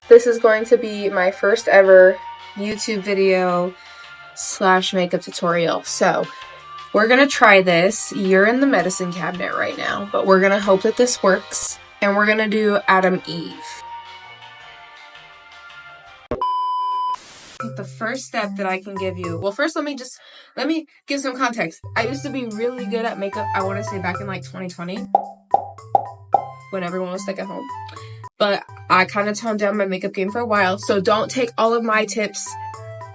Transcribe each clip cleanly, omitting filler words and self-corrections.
This is going to be my first ever YouTube video / makeup tutorial. So we're gonna try this. You're in the medicine cabinet right now, but we're gonna hope that this works. And we're gonna do Adam Eve. The first step that I can give you, well, first let me give some context. I used to be really good at makeup, I want to say back in like 2020 when everyone was stuck at home, but I kind of toned down my makeup game for a while, so don't take all of my tips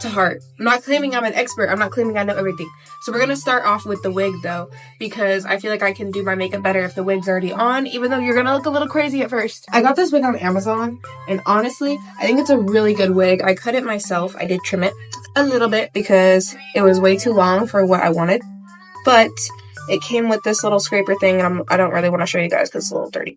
to heart. I'm not claiming I'm an expert, I'm not claiming I know everything. So we're gonna start off with the wig though, because I feel like I can do my makeup better if the wig's already on, even though you're gonna look a little crazy at first. I got this wig on Amazon, and honestly, I think it's a really good wig. I cut it myself. I did trim it a little bit because it was way too long for what I wanted, but it came with this little scraper thing, and I don't really want to show you guys because it's a little dirty.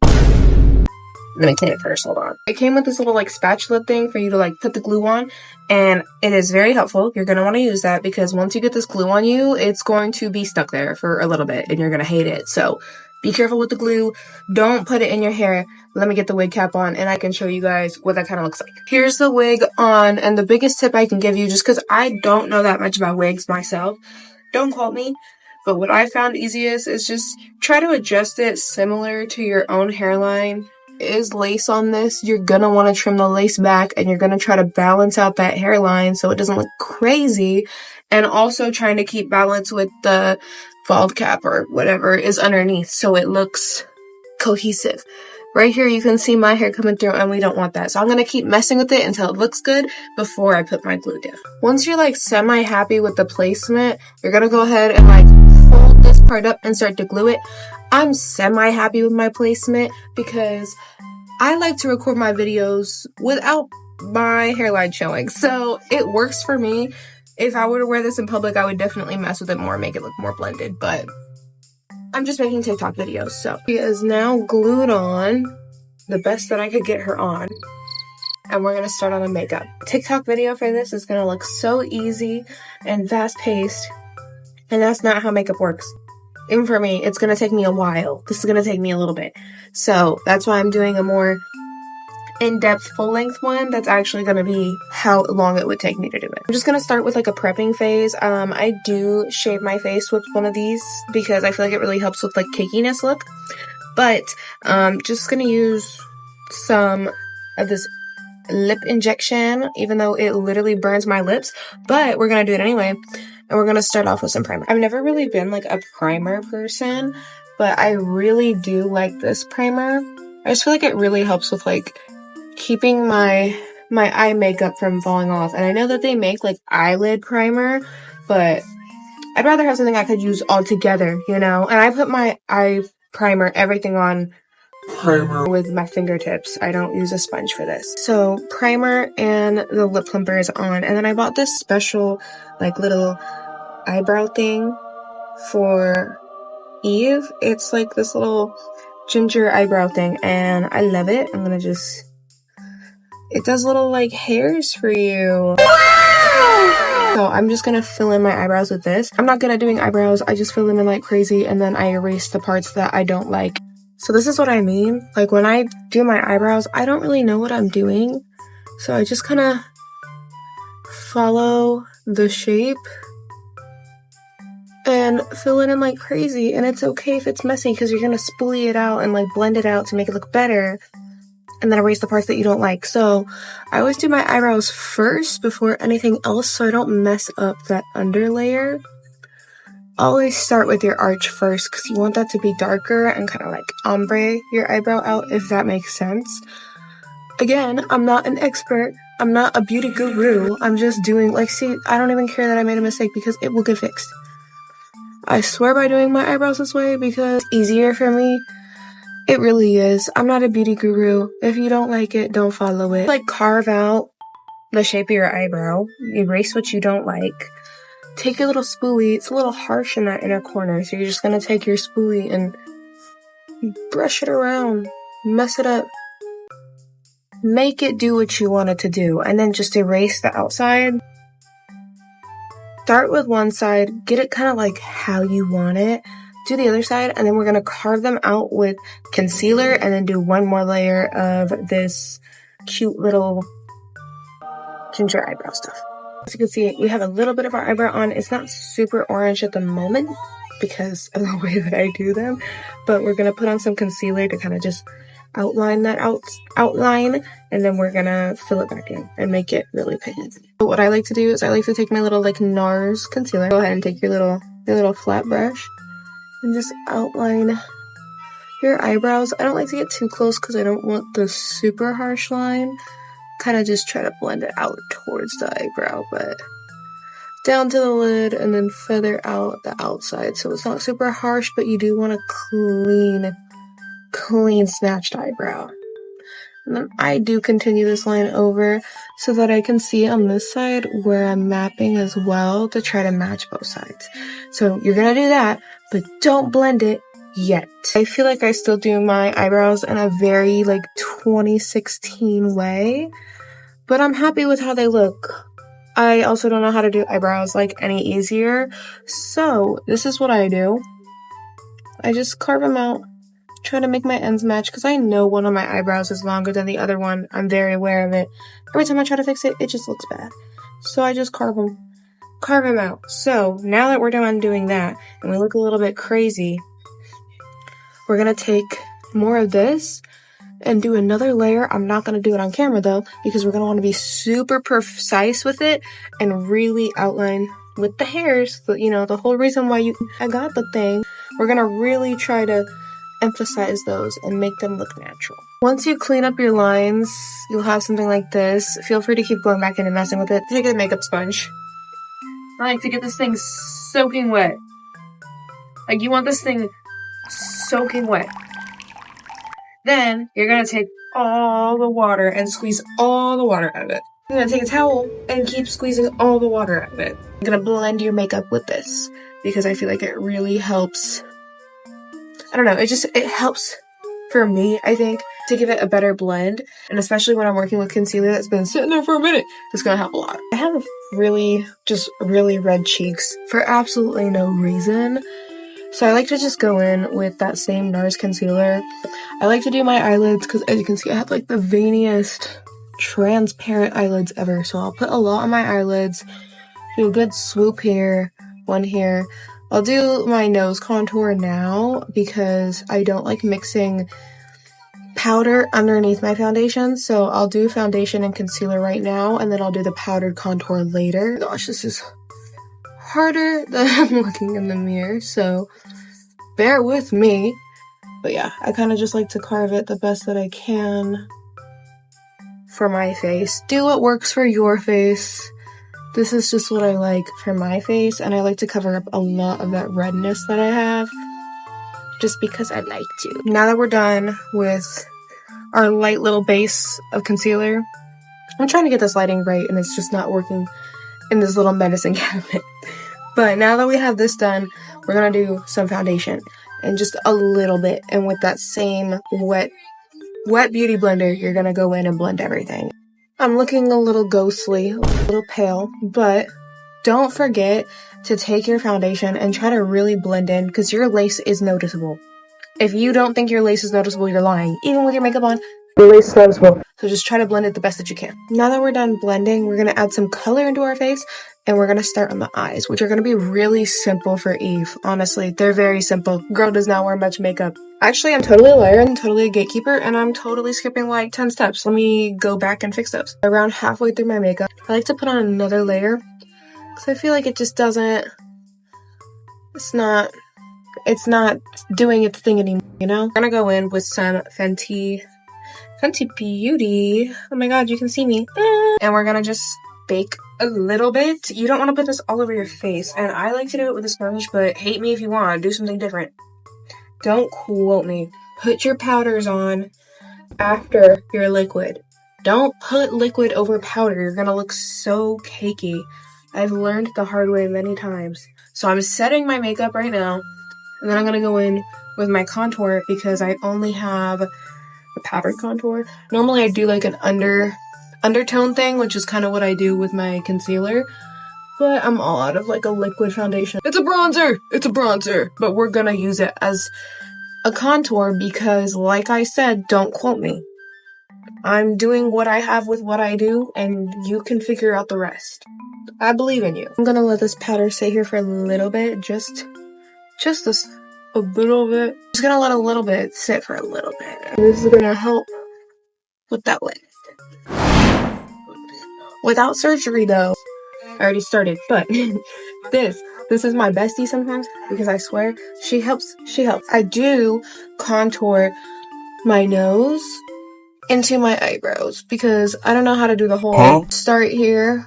Let me clean it first, hold on. It came with this little like spatula thing for you to like put the glue on, and it is very helpful. You're going to want to use that because once you get this glue on you, it's going to be stuck there for a little bit and you're going to hate it. So be careful with the glue. Don't put it in your hair. Let me get the wig cap on and I can show you guys what that kind of looks like. Here's the wig on, and the biggest tip I can give you, just because I don't know that much about wigs myself, don't quote me, but what I found easiest is just try to adjust it similar to your own hairline. Is lace on this, you're gonna want to trim the lace back and you're gonna try to balance out that hairline so it doesn't look crazy, and also trying to keep balance with the bald cap or whatever is underneath so it looks cohesive. Right here you can see my hair coming through and we don't want that, so I'm gonna keep messing with it until it looks good before I put my glue down. Once you're like semi happy with the placement, you're gonna go ahead and like fold this part up and start to glue it. I'm semi-happy with my placement because I like to record my videos without my hairline showing, so it works for me. If I were to wear this in public, I would definitely mess with it more, make it look more blended, but I'm just making TikTok videos, so. She is now glued on, the best that I could get her on, and we're gonna start on the makeup. TikTok video for this is gonna look so easy and fast-paced, and that's not how makeup works. Even for me, it's gonna take me a while. This is gonna take me a little bit. So that's why I'm doing a more in-depth full-length one. That's actually gonna be how long it would take me to do it. I'm just gonna start with like a prepping phase. I do shave my face with one of these because I feel like it really helps with like cakiness look. But just gonna use some of this lip injection, even though it literally burns my lips, but we're gonna do it anyway. And we're gonna start off with some primer. I've never really been like a primer person, but I really do like this primer. I just feel like it really helps with like keeping my eye makeup from falling off. And I know that they make like eyelid primer, but I'd rather have something I could use all together, you know? And I put my eye primer, everything on with my fingertips. I don't use a sponge for this. So primer and the lip plumper is on, and then I bought this special like little eyebrow thing for Eve. It's like this little ginger eyebrow thing and I love it. I'm gonna just, it does little like hairs for you. Wow! So I'm just gonna fill in my eyebrows with this. I'm not good at doing eyebrows. I just fill them in like crazy and then I erase the parts that I don't like. So this is what I mean. Like when I do my eyebrows, I don't really know what I'm doing. So I just kind of follow the shape and fill it in like crazy. And it's okay if it's messy because you're going to spoolie it out and like blend it out to make it look better. And then erase the parts that you don't like. So I always do my eyebrows first before anything else so I don't mess up that underlayer. Always start with your arch first because you want that to be darker and kind of like ombre your eyebrow out, if that makes sense. Again, I'm not an expert. I'm not a beauty guru. I'm just doing, like, see, I don't even care that I made a mistake because it will get fixed. I swear by doing my eyebrows this way because it's easier for me. It really is. I'm not a beauty guru. If you don't like it, don't follow it. Like, carve out the shape of your eyebrow. Erase what you don't like. Take your little spoolie. It's a little harsh in that inner corner, so you're just gonna take your spoolie and brush it around, mess it up, make it do what you want it to do, and then just erase the outside. Start with one side, get it kind of like how you want it, do the other side, and then we're gonna carve them out with concealer and then do one more layer of this cute little ginger eyebrow stuff. As you can see, we have a little bit of our eyebrow on. It's not super orange at the moment because of the way that I do them, but we're gonna put on some concealer to kind of just outline that outline, and then we're gonna fill it back in and make it really pigmented. So what I like to do is I like to take my little like NARS concealer. Go ahead and take your little flat brush and just outline your eyebrows. I don't like to get too close because I don't want the super harsh line. Kind of just try to blend it out towards the eyebrow, but down to the lid, and then feather out the outside so it's not super harsh, but you do want a clean snatched eyebrow. And then I do continue this line over so that I can see on this side where I'm mapping as well to try to match both sides. So you're gonna do that, but don't blend it yet. I feel like I still do my eyebrows in a very like 2016 way, but I'm happy with how they look. I also don't know how to do eyebrows like any easier, so this is what I do. I just carve them out, try to make my ends match, because I know one of my eyebrows is longer than the other one. I'm very aware of it. Every time I try to fix it, it just looks bad. So I just carve them out. So now that we're done doing that, and we look a little bit crazy, we're gonna take more of this and do another layer. I'm not gonna do it on camera though, because we're gonna want to be super precise with it and really outline with the hairs. You know, the whole reason why I got the thing. We're gonna really try to emphasize those and make them look natural. Once you clean up your lines, you'll have something like this. Feel free to keep going back in and messing with it. Take a makeup sponge. I like to get this thing soaking wet. Like, you want this thing soaking wet. Then you're gonna take all the water and squeeze all the water out of it. You're gonna take a towel and keep squeezing all the water out of it. I'm gonna blend your makeup with this because I feel like it really helps. I don't know, it helps for me, I think, to give it a better blend. And especially when I'm working with concealer that's been sitting there for a minute, it's gonna help a lot. I have really red cheeks for absolutely no reason. So I like to just go in with that same NARS concealer. I like to do my eyelids because, as you can see, I have like the veiniest transparent eyelids ever. So I'll put a lot on my eyelids, do a good swoop here, one here. I'll do my nose contour now because I don't like mixing powder underneath my foundation. So I'll do foundation and concealer right now, and then I'll do the powdered contour later. Gosh, this is harder than I'm looking in the mirror, so bear with me. But yeah, I kind of just like to carve it the best that I can for my face. Do what works for your face. This is just what I like for my face, and I like to cover up a lot of that redness that I have just because I like to. Now that we're done with our light little base of concealer, I'm trying to get this lighting right and it's just not working in this little medicine cabinet. But now that we have this done, we're gonna do some foundation and just a little bit. And with that same wet beauty blender, you're gonna go in and blend everything. I'm looking a little ghostly, a little pale, but don't forget to take your foundation and try to really blend in because your lace is noticeable. If you don't think your lace is noticeable, you're lying. Even with your makeup on, your lace is noticeable. So just try to blend it the best that you can. Now that we're done blending, we're gonna add some color into our face, and we're gonna start on the eyes, which are gonna be really simple for Eve. Honestly, they're very simple. Girl does not wear much makeup. Actually, I'm totally a liar and totally a gatekeeper, and I'm totally skipping like 10 steps. Let me go back and fix those. Around halfway through my makeup, I like to put on another layer because I feel like it just doesn't, it's not doing its thing anymore, you know? I'm gonna go in with some Fenty Beauty. Oh my god, you can see me. And we're gonna just bake a little bit. You don't want to put this all over your face, and I like to do it with a sponge, but hate me if you want. Do something different. Don't quote me. Put your powders on after your liquid. Don't put liquid over powder. You're gonna look so cakey. I've learned the hard way many times. So I'm setting my makeup right now, and then I'm gonna go in with my contour because I only have a powdered contour. Normally I do like an undertone thing, which is kind of what I do with my concealer, but I'm all out of like a liquid foundation. It's a bronzer, but we're gonna use it as a contour because, like I said, don't quote me. I'm doing what I have with what I do, and you can figure out the rest. I believe in you. I'm gonna let this powder stay here for a little bit, just this, a little bit. Just gonna let a little bit sit for a little bit. This is gonna help with that lift. Without surgery though, I already started, but this is my bestie sometimes, because I swear she helps. I do contour my nose into my eyebrows because I don't know how to do the whole start here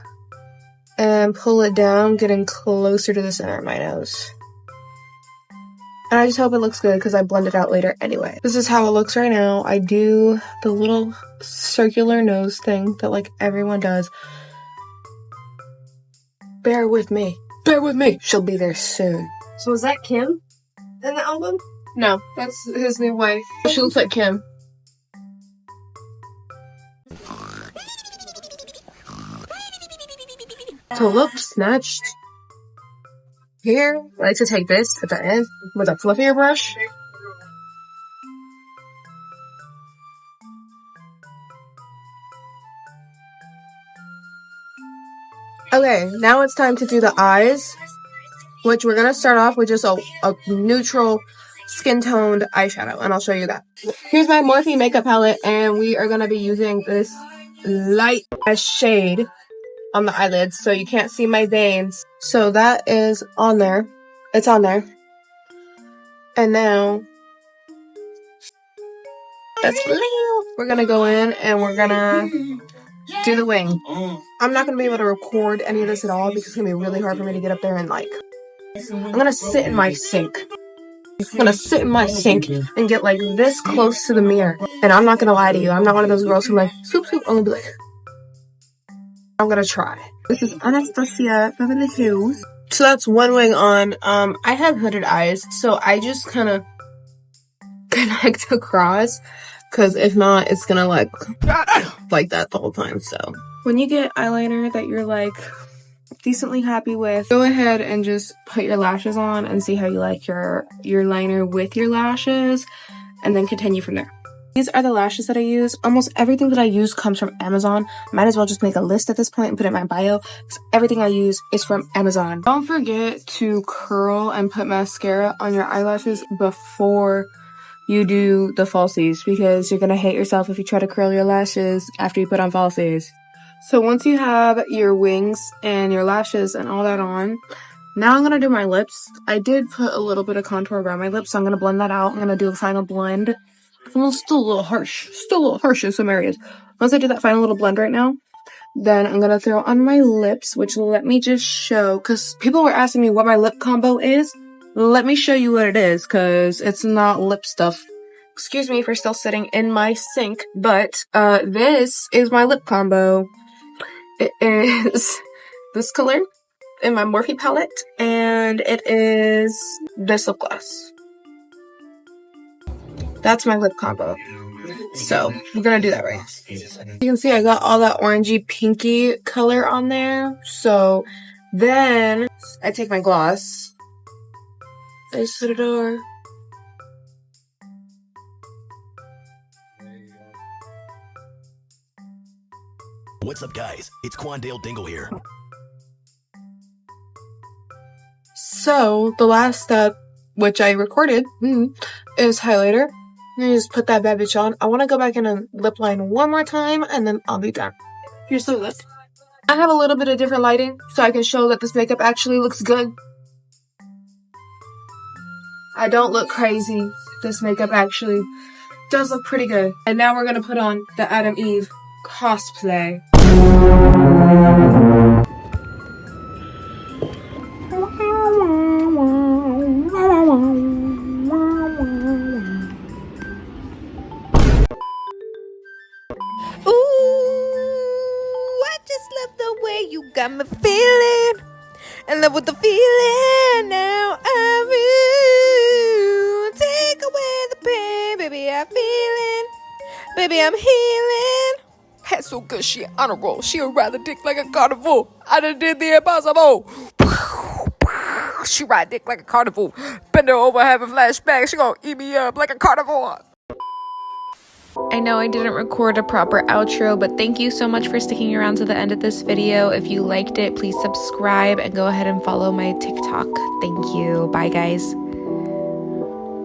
and pull it down, getting closer to the center of my nose. And I just hope it looks good because I blend it out later anyway. This is how it looks right now. I do the little circular nose thing that like everyone does. Bear with me. Bear with me. She'll be there soon. So is that Kim in the album? No, that's his new wife. She looks like Kim. So look, snatched. Here, I like to take this at the end with a fluffier brush. Okay, now it's time to do the eyes, which we're going to start off with just a neutral skin-toned eyeshadow, and I'll show you that. Here's my Morphe makeup palette, and we are going to be using this light shade on the eyelids, so you can't see my veins. So that is on there. It's on there. And now, we're going to go in, and we're going to do the wing. I'm not going to be able to record any of this at all because it's going to be really hard for me to get up there and like, I'm going to sit in my sink. I'm going to sit in my sink and get like this close to the mirror. And I'm not going to lie to you. I'm not one of those girls who like, swoop, swoop. I'm going to be like, I'm going to try. This is Anastasia Beverly Hills. So that's one wing on. I have hooded eyes, so I just kind of connect across. Because if not, it's going to like that the whole time. So when you get eyeliner that you're like decently happy with, go ahead and just put your lashes on and see how you like your liner with your lashes, and then continue from there. These are the lashes that I use. Almost everything that I use comes from Amazon. Might as well just make a list at this point and put it in my bio, because everything I use is from Amazon. Don't forget to curl and put mascara on your eyelashes before you do the falsies, because you're gonna hate yourself if you try to curl your lashes after you put on falsies. So once you have your wings and your lashes and all that on, now I'm gonna do my lips. I did put a little bit of contour around my lips, so I'm gonna blend that out. I'm gonna do a final blend. It's still a little harsh in some areas. Once I do that final little blend right now, then I'm gonna throw on my lips, which let me just show, because people were asking me what my lip combo is. Let me show you what it is, because it's not lip stuff. Excuse me for still sitting in my sink, but this is my lip combo. It is this color in my Morphe palette, and it is this lip gloss. That's my lip combo. So we're gonna do that right now. You can see I got all that orangey pinky color on there. So then I take my gloss. I just put it over. What's up, guys? It's Quandale Dingle here. So the last step, which I recorded, is highlighter. And just put that bad bitch on. I want to go back in and lip line one more time, and then I'll be done. Here's the lip. I have a little bit of different lighting, so I can show that this makeup actually looks good. I don't look crazy. This makeup actually does look pretty good. And now we're going to put on the Adam Eve Cosplay. You got me feeling in love with the feeling. Now I'm you. Take away the pain, baby. I'm feeling, baby. I'm healing. Head so good, she on a roll. She'll ride the dick like a carnival. I done did the impossible. She ride dick like a carnival. Bend her over, have a flashback. She gonna eat me up like a carnivore. I know I didn't record a proper outro, but thank you so much for sticking around to the end of this video. If you liked it, please subscribe and go ahead and follow my TikTok. Thank you. Bye, guys.